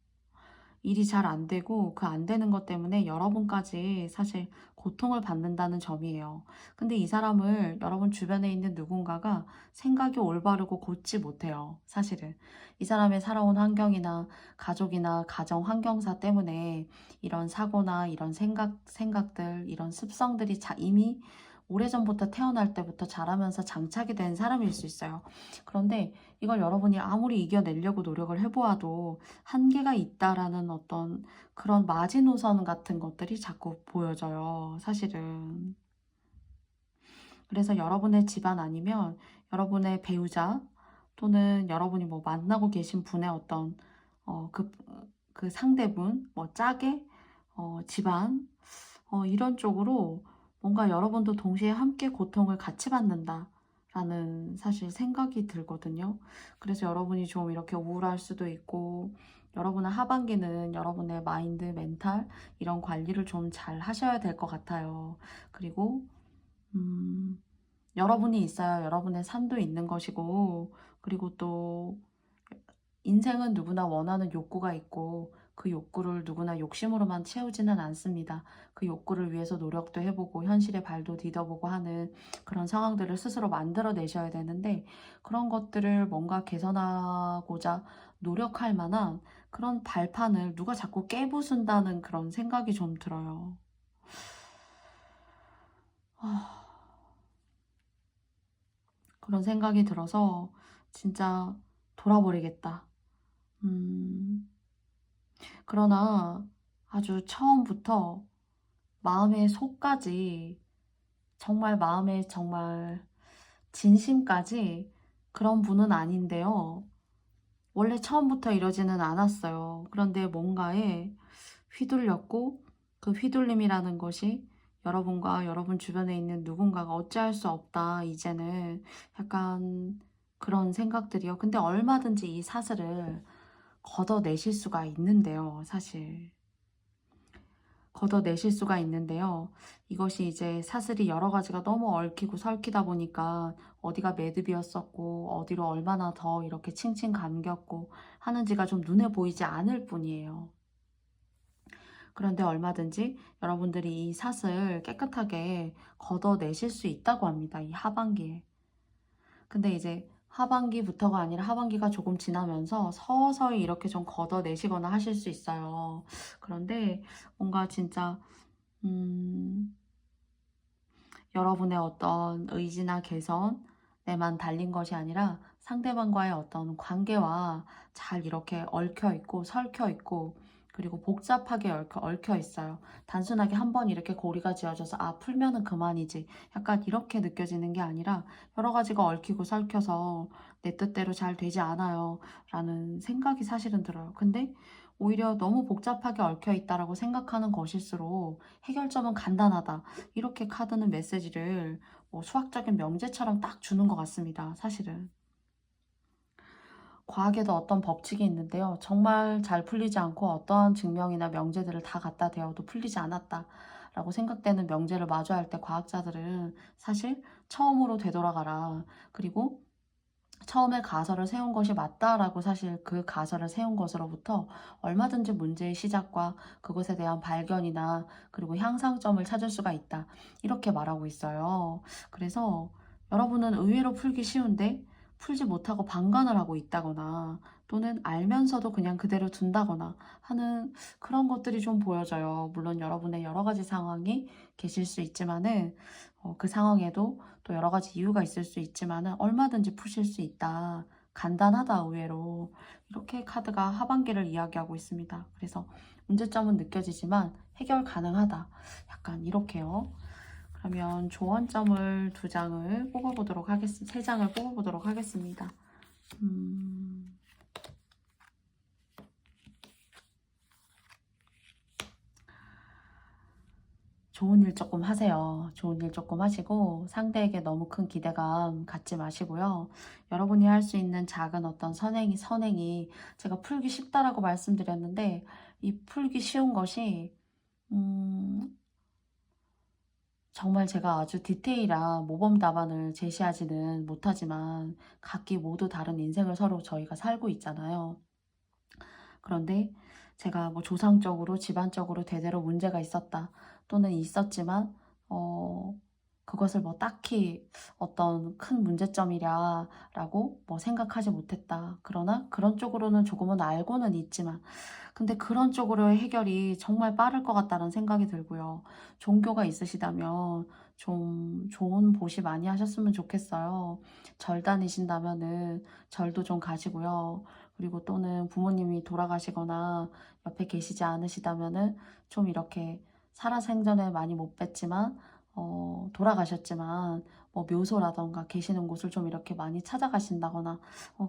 일이 잘 안 되고 그 안 되는 것 때문에 여러분까지 사실 고통을 받는다는 점이에요. 근데 이 사람을 여러분 주변에 있는 누군가가 생각이 올바르고 곧지 못해요. 사실은. 이 사람의 살아온 환경이나 가족이나 가정 환경사 때문에 이런 사고나 이런 생각들, 이런 습성들이 이미 오래전부터 태어날 때부터 자라면서 장착이 된 사람일 수 있어요. 그런데 이걸 여러분이 아무리 이겨내려고 노력을 해보아도 한계가 있다라는 어떤 그런 마지노선 같은 것들이 자꾸 보여져요, 사실은. 그래서 여러분의 집안 아니면 여러분의 배우자 또는 여러분이 뭐 만나고 계신 분의 어떤 그 상대분, 뭐 짝의 집안 이런 쪽으로 뭔가 여러분도 동시에 함께 고통을 같이 받는다 라는 사실 생각이 들거든요. 그래서 여러분이 좀 이렇게 우울할 수도 있고, 여러분의 하반기는 여러분의 마인드, 멘탈 이런 관리를 좀 잘 하셔야 될 것 같아요. 그리고 여러분이 있어야 여러분의 삶도 있는 것이고, 그리고 또 인생은 누구나 원하는 욕구가 있고 그 욕구를 누구나 욕심으로만 채우지는 않습니다. 그 욕구를 위해서 노력도 해보고 현실에 발도 디뎌보고 하는 그런 상황들을 스스로 만들어내셔야 되는데, 그런 것들을 뭔가 개선하고자 노력할 만한 그런 발판을 누가 자꾸 깨부순다는 그런 생각이 좀 들어요. 그런 생각이 들어서 진짜 돌아버리겠다. 그러나 아주 처음부터 마음의 속까지, 정말 마음의 정말 진심까지 그런 분은 아닌데요. 원래 처음부터 이러지는 않았어요. 그런데 뭔가에 휘둘렸고, 그 휘둘림이라는 것이 여러분과 여러분 주변에 있는 누군가가 어찌할 수 없다, 이제는 약간 그런 생각들이요. 근데 얼마든지 이 사슬을 걷어내실 수가 있는데요, 사실. 걷어내실 수가 있는데요. 이것이 이제 사슬이 여러 가지가 너무 얽히고 설키다 보니까 어디가 매듭이었었고 어디로 얼마나 더 이렇게 칭칭 감겼고 하는지가 좀 눈에 보이지 않을 뿐이에요. 그런데 얼마든지 여러분들이 이 사슬 깨끗하게 걷어내실 수 있다고 합니다, 이 하반기에. 근데 이제 하반기부터가 아니라 하반기가 조금 지나면서 서서히 이렇게 좀 걷어내시거나 하실 수 있어요. 그런데 뭔가 진짜 여러분의 어떤 의지나 개선에만 달린 것이 아니라 상대방과의 어떤 관계와 잘 이렇게 얽혀 있고 설켜 있고, 그리고 복잡하게 얽혀 있어요. 단순하게 한번 이렇게 고리가 지어져서 아, 풀면은 그만이지, 약간 이렇게 느껴지는 게 아니라 여러 가지가 얽히고 설켜서 내 뜻대로 잘 되지 않아요 라는 생각이 사실은 들어요. 근데 오히려 너무 복잡하게 얽혀 있다라고 생각하는 것일수록 해결점은 간단하다, 이렇게 카드는 메시지를 수학적인 명제처럼 딱 주는 것 같습니다, 사실은. 과학에도 어떤 법칙이 있는데요. 정말 잘 풀리지 않고 어떠한 증명이나 명제들을 다 갖다 대어도 풀리지 않았다 라고 생각되는 명제를 마주할 때 과학자들은 사실 처음으로 되돌아가라, 그리고 처음에 가설을 세운 것이 맞다라고, 사실 그 가설을 세운 것으로부터 얼마든지 문제의 시작과 그것에 대한 발견이나 그리고 향상점을 찾을 수가 있다, 이렇게 말하고 있어요. 그래서 여러분은 의외로 풀기 쉬운데 풀지 못하고 방관을 하고 있다거나, 또는 알면서도 그냥 그대로 둔다거나 하는 그런 것들이 좀 보여져요. 물론 여러분의 여러 가지 상황이 계실 수 있지만은 그 상황에도 또 여러 가지 이유가 있을 수 있지만은 얼마든지 푸실 수 있다, 간단하다, 의외로, 이렇게 카드가 하반기를 이야기하고 있습니다. 그래서 문제점은 느껴지지만 해결 가능하다, 약간 이렇게요. 그러면 조언점을 2장을 뽑아보도록 하겠습니다. 3장을 뽑아보도록 하겠습니다. 좋은 일 조금 하세요. 좋은 일 조금 하시고 상대에게 너무 큰 기대감 갖지 마시고요. 여러분이 할 수 있는 작은 어떤 선행이 제가 풀기 쉽다라고 말씀드렸는데, 이 풀기 쉬운 것이 정말 제가 아주 디테일한 모범 답안을 제시하지는 못하지만 각기 모두 다른 인생을 서로 저희가 살고 있잖아요. 그런데 제가 뭐 조상적으로 집안적으로 대대로 문제가 있었다 또는 있었지만 그것을 뭐 딱히 어떤 큰 문제점이라고 뭐 생각하지 못했다. 그러나 그런 쪽으로는 조금은 알고는 있지만 근데 그런 쪽으로의 해결이 정말 빠를 것 같다는 생각이 들고요. 종교가 있으시다면 좀 좋은 보시 많이 하셨으면 좋겠어요. 절 다니신다면은 절도 좀 가시고요. 그리고 또는 부모님이 돌아가시거나 옆에 계시지 않으시다면은 좀 이렇게 살아생전에 많이 못 뵀지만 돌아가셨지만 뭐 묘소라던가 계시는 곳을 좀 이렇게 많이 찾아가신다거나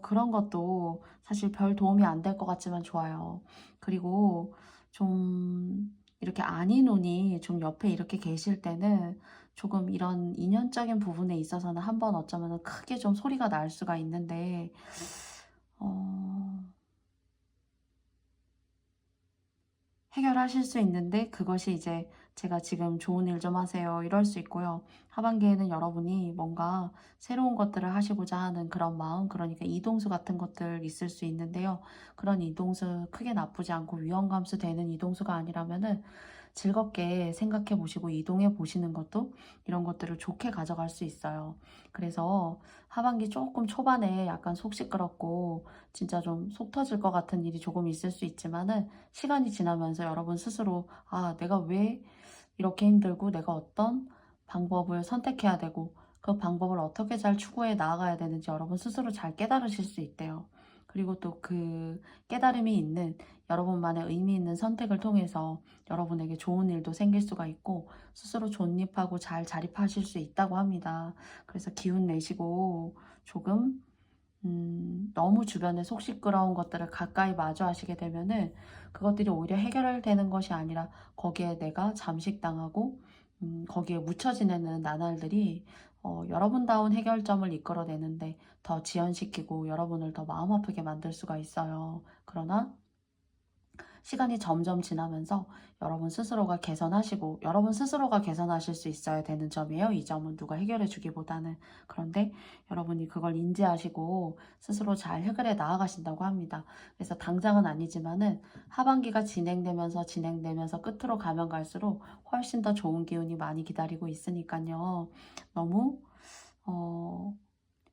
그런 것도 사실 별 도움이 안 될 것 같지만 좋아요. 그리고 좀 이렇게 안인운이 좀 옆에 이렇게 계실 때는 조금 이런 인연적인 부분에 있어서는 한번 어쩌면 크게 좀 소리가 날 수가 있는데 해결하실 수 있는데 그것이 이제 제가 지금 좋은 일 좀 하세요 이럴 수 있고요. 하반기에는 여러분이 뭔가 새로운 것들을 하시고자 하는 그런 마음, 그러니까 이동수 같은 것들 있을 수 있는데요. 그런 이동수 크게 나쁘지 않고 위험 감수되는 이동수가 아니라면은 즐겁게 생각해 보시고 이동해 보시는 것도 이런 것들을 좋게 가져갈 수 있어요. 그래서 하반기 조금 초반에 약간 속 시끄럽고 진짜 좀 속 터질 것 같은 일이 조금 있을 수 있지만은 시간이 지나면서 여러분 스스로 내가 왜 이렇게 힘들고 내가 어떤 방법을 선택해야 되고 그 방법을 어떻게 잘 추구해 나아가야 되는지 여러분 스스로 잘 깨달으실 수 있대요. 그리고 또 그 깨달음이 있는 여러분만의 의미 있는 선택을 통해서 여러분에게 좋은 일도 생길 수가 있고 스스로 존립하고 잘 자립하실 수 있다고 합니다. 그래서 기운 내시고 조금 너무 주변에 속 시끄러운 것들을 가까이 마주하시게 되면은 그것들이 오히려 해결되는 것이 아니라 거기에 내가 잠식당하고 거기에 묻혀 지내는 나날들이 여러분다운 해결점을 이끌어내는데 더 지연시키고 여러분을 더 마음 아프게 만들 수가 있어요. 그러나 시간이 점점 지나면서 여러분 스스로가 개선하시고 여러분 스스로가 개선하실 수 있어야 되는 점이에요. 이 점은 누가 해결해 주기보다는. 그런데 여러분이 그걸 인지하시고 스스로 잘 해결해 나아가신다고 합니다. 그래서 당장은 아니지만은 하반기가 진행되면서 끝으로 가면 갈수록 훨씬 더 좋은 기운이 많이 기다리고 있으니까요. 너무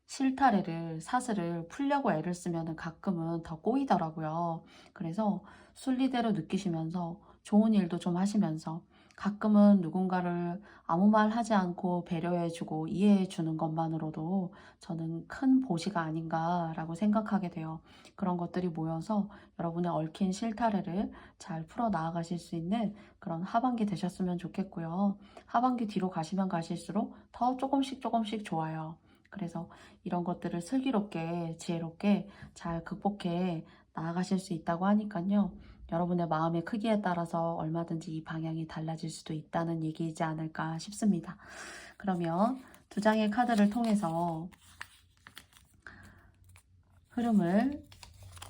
실타래를 사슬을 풀려고 애를 쓰면 가끔은 더 꼬이더라고요. 그래서 순리대로 느끼시면서 좋은 일도 좀 하시면서 가끔은 누군가를 아무 말 하지 않고 배려해주고 이해해주는 것만으로도 저는 큰 보시가 아닌가라고 생각하게 돼요. 그런 것들이 모여서 여러분의 얽힌 실타래를 잘 풀어 나아가실 수 있는 그런 하반기 되셨으면 좋겠고요. 하반기 뒤로 가시면 가실수록 더 조금씩 좋아요. 그래서 이런 것들을 슬기롭게 지혜롭게 잘 극복해 나아가실 수 있다고 하니까요. 여러분의 마음의 크기에 따라서 얼마든지 이 방향이 달라질 수도 있다는 얘기이지 않을까 싶습니다. 그러면 두 장의 카드를 통해서 흐름을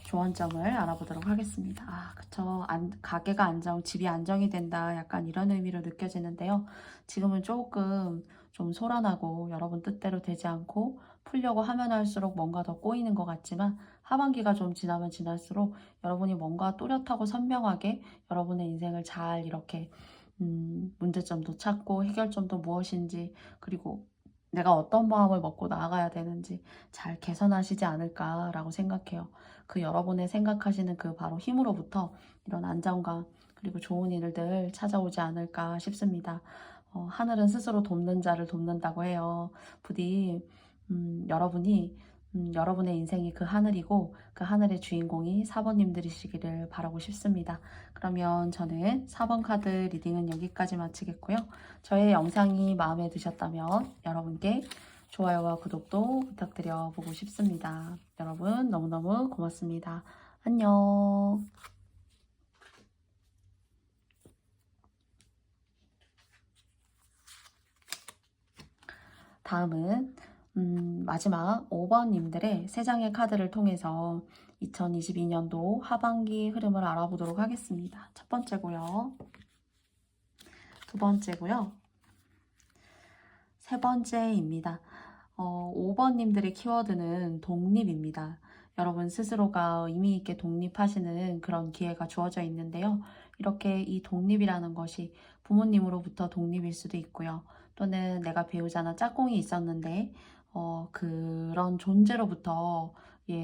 조언점을 알아보도록 하겠습니다. 그쵸. 가게가 집이 안정이 된다. 약간 이런 의미로 느껴지는데요. 지금은 조금 좀 소란하고 여러분 뜻대로 되지 않고 풀려고 하면 할수록 뭔가 더 꼬이는 것 같지만 하반기가 좀 지나면 지날수록 여러분이 뭔가 또렷하고 선명하게 여러분의 인생을 잘 이렇게 문제점도 찾고 해결점도 무엇인지 그리고 내가 어떤 마음을 먹고 나아가야 되는지 잘 개선하시지 않을까라고 생각해요. 그 여러분의 생각하시는 그 바로 힘으로부터 이런 안정감 그리고 좋은 일들 찾아오지 않을까 싶습니다. 하늘은 스스로 돕는 자를 돕는다고 해요. 부디 여러분이 여러분의 인생이 그 하늘이고 그 하늘의 주인공이 사번님들이시기를 바라고 싶습니다. 그러면 저는 4번 카드 리딩은 여기까지 마치겠고요. 저의 영상이 마음에 드셨다면 여러분께 좋아요와 구독도 부탁드려 보고 싶습니다. 여러분 너무너무 고맙습니다. 안녕. 다음은 마지막 5번님들의 3장의 카드를 통해서 2022년도 하반기 흐름을 알아보도록 하겠습니다. 첫 번째고요. 두 번째고요. 세 번째입니다. 5번님들의 키워드는 독립입니다. 여러분 스스로가 의미 있게 독립하시는 그런 기회가 주어져 있는데요. 이렇게 이 독립이라는 것이 부모님으로부터 독립일 수도 있고요. 또는 내가 배우자나 짝꿍이 있었는데 그런 존재로부터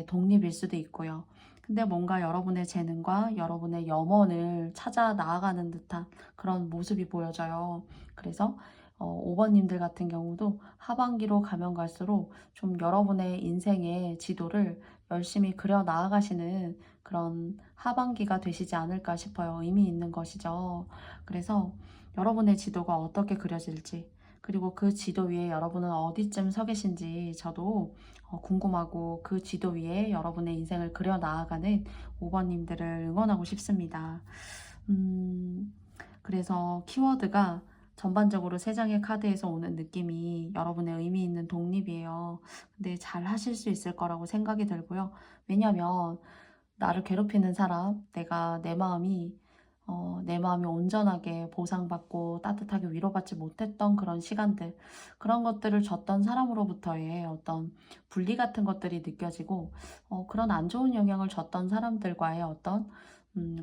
독립일 수도 있고요. 근데 뭔가 여러분의 재능과 여러분의 염원을 찾아 나아가는 듯한 그런 모습이 보여져요. 그래서 5번님들 같은 경우도 하반기로 가면 갈수록 좀 여러분의 인생의 지도를 열심히 그려 나아가시는 그런 하반기가 되시지 않을까 싶어요. 의미 있는 것이죠. 그래서 여러분의 지도가 어떻게 그려질지, 그리고 그 지도 위에 여러분은 어디쯤 서 계신지 저도 궁금하고, 그 지도 위에 여러분의 인생을 그려 나아가는 5번님들을 응원하고 싶습니다. 그래서 키워드가 전반적으로 세 장의 카드에서 오는 느낌이 여러분의 의미 있는 독립이에요. 근데 잘 하실 수 있을 거라고 생각이 들고요. 왜냐면 나를 괴롭히는 사람, 내 마음이 온전하게 보상받고 따뜻하게 위로받지 못했던 그런 시간들, 그런 것들을 줬던 사람으로부터의 어떤 분리 같은 것들이 느껴지고, 그런 안 좋은 영향을 줬던 사람들과의 어떤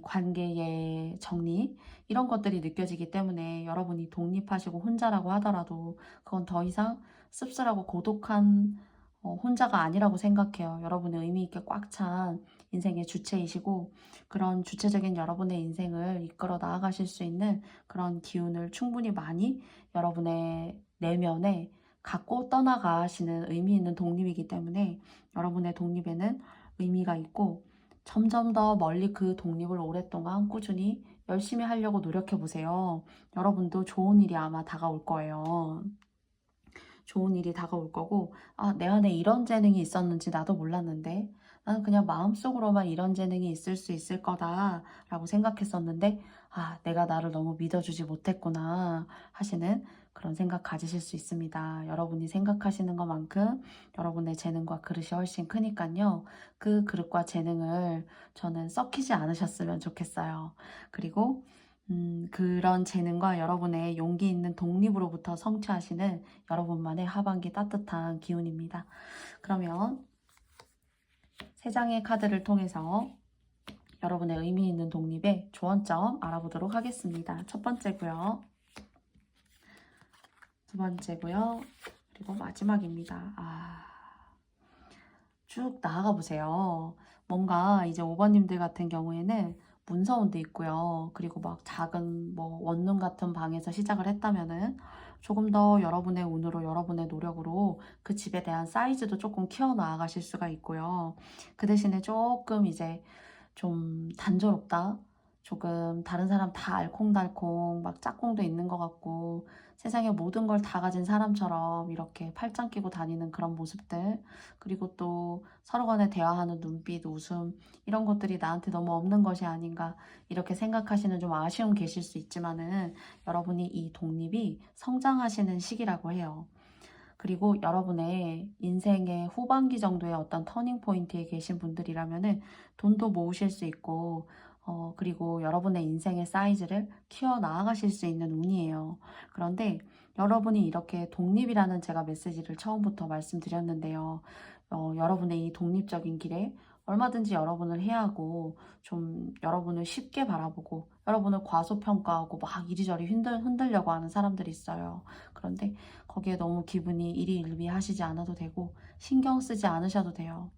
관계의 정리, 이런 것들이 느껴지기 때문에 여러분이 독립하시고 혼자라고 하더라도 그건 더 이상 씁쓸하고 고독한 혼자가 아니라고 생각해요. 여러분의 의미 있게 꽉 찬 인생의 주체이시고, 그런 주체적인 여러분의 인생을 이끌어 나아가실 수 있는 그런 기운을 충분히 많이 여러분의 내면에 갖고 떠나가시는 의미 있는 독립이기 때문에, 여러분의 독립에는 의미가 있고, 점점 더 멀리 그 독립을 오랫동안 꾸준히 열심히 하려고 노력해 보세요. 여러분도 좋은 일이 아마 다가올 거예요. 좋은 일이 다가올 거고, 내 안에 이런 재능이 있었는지 나도 몰랐는데, 나는 그냥 마음속으로만 이런 재능이 있을 수 있을 거다라고 생각했었는데, 내가 나를 너무 믿어주지 못했구나 하시는 그런 생각 가지실 수 있습니다. 여러분이 생각하시는 것만큼 여러분의 재능과 그릇이 훨씬 크니까요. 그 그릇과 재능을 저는 썩히지 않으셨으면 좋겠어요. 그리고 그런 재능과 여러분의 용기 있는 독립으로부터 성취하시는 여러분만의 하반기 따뜻한 기운입니다. 그러면 세 장의 카드를 통해서 여러분의 의미 있는 독립의 조언점 알아보도록 하겠습니다. 첫 번째고요. 두 번째고요. 그리고 마지막입니다. 쭉 나아가 보세요. 뭔가 이제 5번님들 같은 경우에는 문서운도 있고요. 그리고 막 작은 원룸 같은 방에서 시작을 했다면은 조금 더 여러분의 운으로, 여러분의 노력으로 그 집에 대한 사이즈도 조금 키워 나아가실 수가 있고요. 그 대신에 조금 이제 좀 단조롭다, 조금 다른 사람 다 알콩달콩 막 짝꿍도 있는 것 같고 세상에 모든 걸 다 가진 사람처럼 이렇게 팔짱 끼고 다니는 그런 모습들, 그리고 또 서로 간에 대화하는 눈빛, 웃음, 이런 것들이 나한테 너무 없는 것이 아닌가 이렇게 생각하시는 좀 아쉬움 계실 수 있지만은, 여러분이 이 독립이 성장하시는 시기라고 해요. 그리고 여러분의 인생의 후반기 정도의 어떤 터닝 포인트에 계신 분들이라면은 돈도 모으실 수 있고, 그리고 여러분의 인생의 사이즈를 키워 나아가실 수 있는 운이에요. 그런데 여러분이 이렇게 독립이라는 제가 메시지를 처음부터 말씀드렸는데요. 여러분의 이 독립적인 길에 얼마든지 여러분을 해하고 좀 여러분을 쉽게 바라보고 여러분을 과소평가하고 막 이리저리 흔들려고 하는 사람들이 있어요. 그런데 거기에 너무 기분이 일희일비하시지 않아도 되고 신경 쓰지 않으셔도 돼요.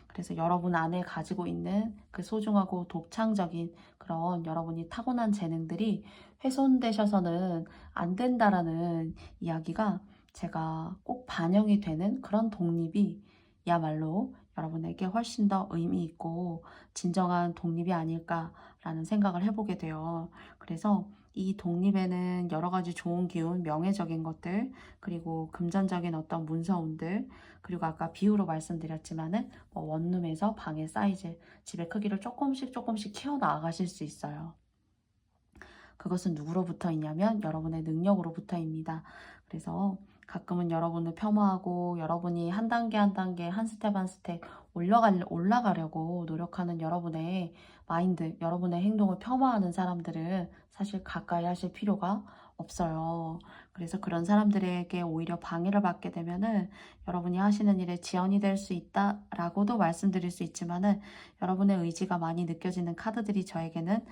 그래서 여러분 안에 가지고 있는 그 소중하고 독창적인 그런 여러분이 타고난 재능들이 훼손되셔서는 안 된다라는 이야기가 제가 꼭 반영이 되는 그런 독립이 야말로 여러분에게 훨씬 더 의미 있고 진정한 독립이 아닐까라는 생각을 해보게 돼요. 그래서 이 독립에는 여러 가지 좋은 기운, 명예적인 것들, 그리고 금전적인 어떤 문서운들, 그리고 아까 비유로 말씀드렸지만은 원룸에서 방의 사이즈, 집의 크기를 조금씩 키워 나가실 수 있어요. 그것은 누구로부터 있냐면 여러분의 능력으로부터입니다. 그래서 가끔은 여러분을 폄하하고 여러분이 한 단계 한 단계, 한 스텝 한 스텝 올라가려고 노력하는 여러분의 마인드, 여러분의 행동을 폄하하는 사람들은 사실 가까이 하실 필요가 없어요. 그래서 그런 사람들에게 오히려 방해를 받게 되면은 여러분이 하시는 일에 지연이 될 수 있다라고도 말씀드릴 수 있지만은 여러분의 의지가 많이 느껴지는 카드들이 저에게는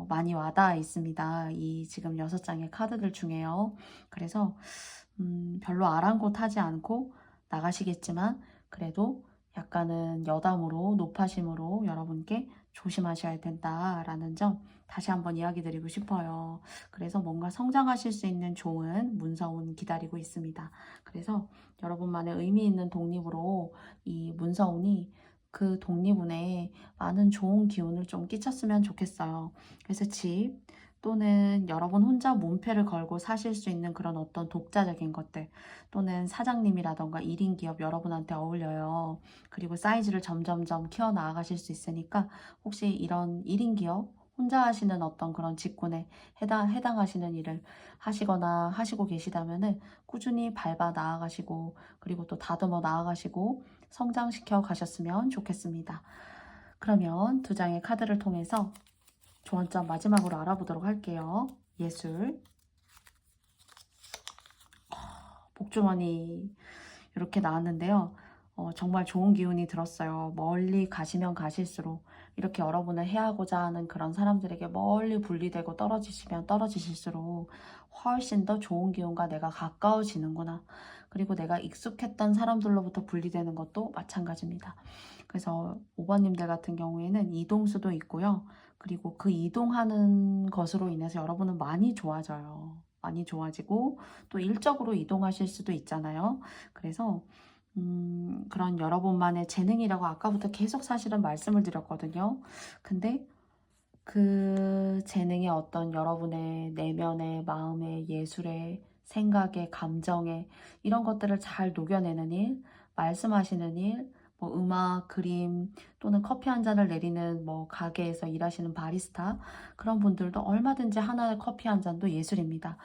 많이 와닿아 있습니다. 이 지금 6장의 카드들 중에요. 그래서 별로 아랑곳하지 않고 나가시겠지만 그래도 약간은 여담으로 높아심으로 여러분께 조심하셔야 된다라는 점 다시 한번 이야기 드리고 싶어요. 그래서 뭔가 성장하실 수 있는 좋은 문서운 기다리고 있습니다. 그래서 여러분만의 의미 있는 독립으로 이 문서운이 그 독립운에 많은 좋은 기운을 좀 끼쳤으면 좋겠어요. 그래서 집 또는 여러분 혼자 몸패를 걸고 사실 수 있는 그런 어떤 독자적인 것들 또는 사장님이라던가 1인 기업 여러분한테 어울려요. 그리고 사이즈를 점점점 키워 나아가실 수 있으니까 혹시 이런 1인 기업 혼자 하시는 어떤 그런 직군에 해당하시는 일을 하시거나 하시고 계시다면은 꾸준히 밟아 나아가시고 그리고 또 다듬어 나아가시고 성장시켜 가셨으면 좋겠습니다. 그러면 2장의 카드를 통해서 조언점 마지막으로 알아보도록 할게요. 예술, 복주머니 이렇게 나왔는데요. 정말 좋은 기운이 들었어요. 멀리 가시면 가실수록 이렇게 여러분을 해하고자 하는 그런 사람들에게 멀리 분리되고 떨어지시면 떨어지실수록 훨씬 더 좋은 기운과 내가 가까워지는구나. 그리고 내가 익숙했던 사람들로부터 분리되는 것도 마찬가지입니다. 그래서 5번님들 같은 경우에는 이동수도 있고요. 그리고 그 이동하는 것으로 인해서 여러분은 많이 좋아져요. 많이 좋아지고 또 일적으로 이동하실 수도 있잖아요. 그래서 그런 여러분만의 재능이라고 아까부터 계속 사실은 말씀을 드렸거든요. 근데 그 재능의 어떤 여러분의 내면의 마음의 예술의 생각의 감정의 이런 것들을 잘 녹여내는 일, 말씀하시는 일, 뭐 음악, 그림 또는 커피 한 잔을 내리는 뭐 가게에서 일하시는 바리스타 그런 분들도 얼마든지 하나의 커피 한 잔도 예술입니다.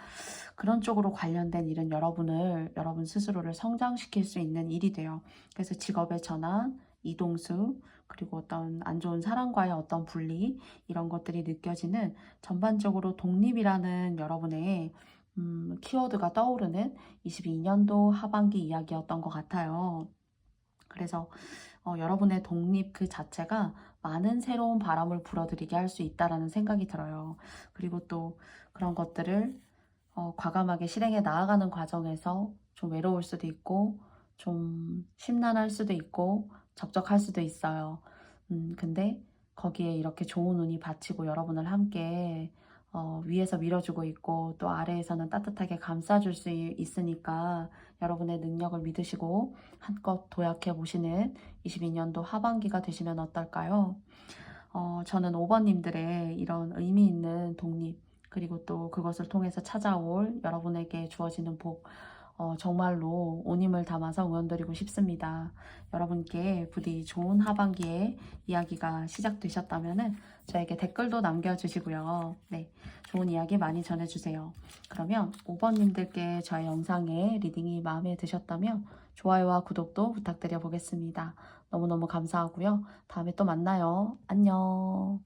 그런 쪽으로 관련된 일은 여러분 스스로를 성장시킬 수 있는 일이 돼요. 그래서 직업의 전환, 이동수, 그리고 어떤 안 좋은 사람과의 어떤 분리 이런 것들이 느껴지는 전반적으로 독립이라는 여러분의 키워드가 떠오르는 22년도 하반기 이야기였던 것 같아요. 그래서 여러분의 독립 그 자체가 많은 새로운 바람을 불어들이게 할 수 있다라는 생각이 들어요. 그리고 또 그런 것들을 과감하게 실행해 나아가는 과정에서 좀 외로울 수도 있고 좀 심란할 수도 있고 적적할 수도 있어요. 근데 거기에 이렇게 좋은 운이 받치고 여러분을 함께 위에서 밀어주고 있고 또 아래에서는 따뜻하게 감싸줄 수 있으니까 여러분의 능력을 믿으시고 한껏 도약해 보시는 22년도 하반기가 되시면 어떨까요? 저는 5번님들의 이런 의미 있는 독립 그리고 또 그것을 통해서 찾아올 여러분에게 주어지는 복 정말로 온 힘을 담아서 응원드리고 싶습니다. 여러분께 부디 좋은 하반기에 이야기가 시작되셨다면 저에게 댓글도 남겨주시고요. 네, 좋은 이야기 많이 전해주세요. 그러면 5번님들께 저의 영상의 리딩이 마음에 드셨다면 좋아요와 구독도 부탁드려 보겠습니다. 너무너무 감사하고요. 다음에 또 만나요. 안녕.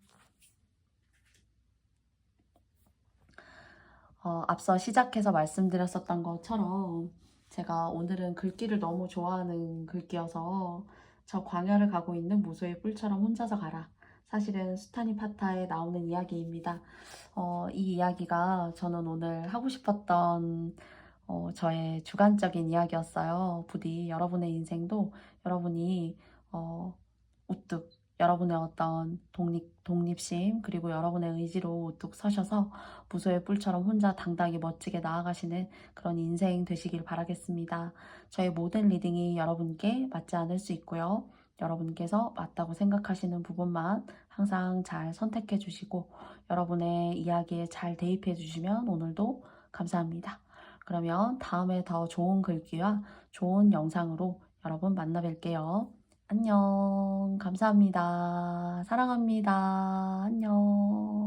앞서 시작해서 말씀드렸었던 것처럼 제가 오늘은 글귀를 너무 좋아하는 글귀여서 저 광야를 가고 있는 무소의 뿔처럼 혼자서 가라. 사실은 수타니 파타에 나오는 이야기입니다. 이 이야기가 저는 오늘 하고 싶었던 저의 주관적인 이야기였어요. 부디 여러분의 인생도 여러분이 우뚝 여러분의 어떤 독립심 그리고 여러분의 의지로 우뚝 서셔서 무소의 뿔처럼 혼자 당당히 멋지게 나아가시는 그런 인생 되시길 바라겠습니다. 저의 모든 리딩이 여러분께 맞지 않을 수 있고요. 여러분께서 맞다고 생각하시는 부분만 항상 잘 선택해 주시고 여러분의 이야기에 잘 대입해 주시면 오늘도 감사합니다. 그러면 다음에 더 좋은 글귀와 좋은 영상으로 여러분 만나 뵐게요. 안녕. 감사합니다. 사랑합니다. 안녕.